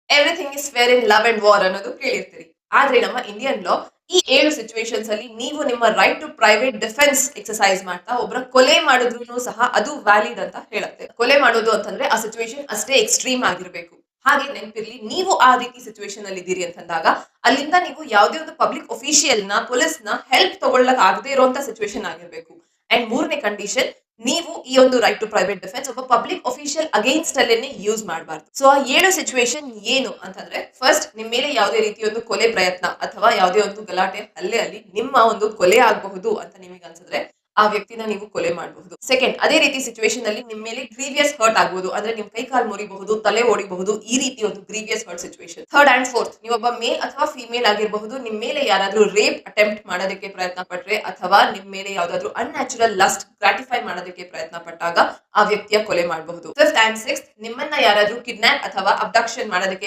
Everything is fair in love and war ಅನ್ನೋದು ಕೇಳಿರ್ತೀರಿ. ಆದ್ರೆ ನಮ್ಮ ಇಂಡಿಯನ್ ಲಾ ಈ 7 ಸಿಚುವೇಶನ್ಸ್ ಅಲ್ಲಿ ನೀವು ನಿಮ್ಮ right to private defence exercise ಮಾಡ್ತಾ ಒಬ್ರ ಕೊಲೆ ಮಾಡಿದ್ರು ಸಹ ಅದು ವ್ಯಾಲಿಡ್ ಅಂತ ಹೇಳುತ್ತೆ. ಕೊಲೆ ಮಾಡೋದು ಅಂತಂದ್ರೆ ಆ ಸಿಚುವೇಶನ್ ಅಷ್ಟೇ ಎಕ್ಸ್ಟ್ರೀಮ್ ಆಗಿರ್ಬೇಕು. ಹಾಗೆ ನೆನಪಿರ್ಲಿ, ನೀವು ಆ ರೀತಿ ಸಿಚುವೇಶನ್ ಅಲ್ಲಿ ಇದ್ದೀರಿ ಅಂತಂದಾಗ ಅಲ್ಲಿಂದ ನೀವು ಯಾವುದೇ ಒಂದು ಪಬ್ಲಿಕ್ ಅಫಿಷಿಯಲ್ ನ ಪೊಲೀಸ್ ನ ಹೆಲ್ಪ್ ತಗೊಳ್ಳಕ್ ಆಗದೆ ಇರುವಂತ ಸಿಚುವೇಶನ್ ಆಗಿರ್ಬೇಕು. ಅಂಡ್ ಮೂರನೇ ಕಂಡೀಷನ್, ನೀವು ಈ ಒಂದು ರೈಟ್ ಟು ಪ್ರೈವೇಟ್ ಡಿಫೆನ್ಸ್ ಒಬ್ಬ ಪಬ್ಲಿಕ್ ಅಫಿಷಿಯಲ್ ಅಗೇನ್ಸ್ಟ್ ಅಲ್ಲೇನೆ ಯೂಸ್ ಮಾಡಬಾರ್ದು. ಸೊ ಆ 7 ಸಿಚುವೇಶನ್ ಏನು ಅಂತಂದ್ರೆ, ಫಸ್ಟ್ ನಿಮ್ ಮೇಲೆ ಯಾವುದೇ ರೀತಿಯ ಒಂದು ಕೊಲೆ ಪ್ರಯತ್ನ ಅಥವಾ ಯಾವುದೇ ಒಂದು ಗಲಾಟೆ ಹಲ್ಲೆ ಅಲ್ಲಿ ನಿಮ್ಮ ಒಂದು ಕೊಲೆ ಆಗಬಹುದು ಅಂತ ನಿಮಗೆ ಅನ್ಸಿದ್ರೆ ಆ ವ್ಯಕ್ತಿನ ನೀವು ಕೊಲೆ ಮಾಡಬಹುದು. ಸೆಕೆಂಡ್, ಅದೇ ರೀತಿ ಸಿಚುವೇಶನ್ ಅಲ್ಲಿ ನಿಮ್ ಮೇಲೆ ಗ್ರೀವಿಯಸ್ ಹರ್ಟ್ ಆಗಬಹುದು, ಅಂದ್ರೆ ನಿಮ್ ಕೈ ಕಾಲು ಮುರಿಬಹುದು, ತಲೆ ಓಡಿಬಹುದು, ಈ ರೀತಿ ಒಂದು grievous hurt situation. Third and fourth, ನೀವೊಬ್ಬ ಮೇಲ್ ಅಥವಾ ಫಿಮೇಲ್ ಆಗಿರಬಹುದು, ನಿಮ್ ಮೇಲೆ ಯಾರಾದ್ರೂ ರೇಪ್ ಅಟೆಂಪ್ಟ್ ಮಾಡೋದಕ್ಕೆ ಪ್ರಯತ್ನ ಪಟ್ರೆ ಅಥವಾ ನಿಮ್ ಮೇಲೆ ಯಾವ್ದಾದ್ರು ಅನ್ಯಾಚುರಲ್ ಲಸ್ಟ್ ಗ್ರಾಟಿಫೈ ಮಾಡೋದಕ್ಕೆ ಪ್ರಯತ್ನ ಪಟ್ಟಾಗ ಆ ವ್ಯಕ್ತಿಯ ಕೊಲೆ ಮಾಡಬಹುದು. ಫಿಫ್ತ್ ಅಂಡ್ ಸಿಕ್ಸ್ತ್, ನಿಮ್ಮನ್ನ ಯಾರಾದ್ರೂ ಕಿಡ್ನಾಪ್ ಅಥವಾ ಅಬ್ಡಕ್ಷನ್ ಮಾಡೋದಕ್ಕೆ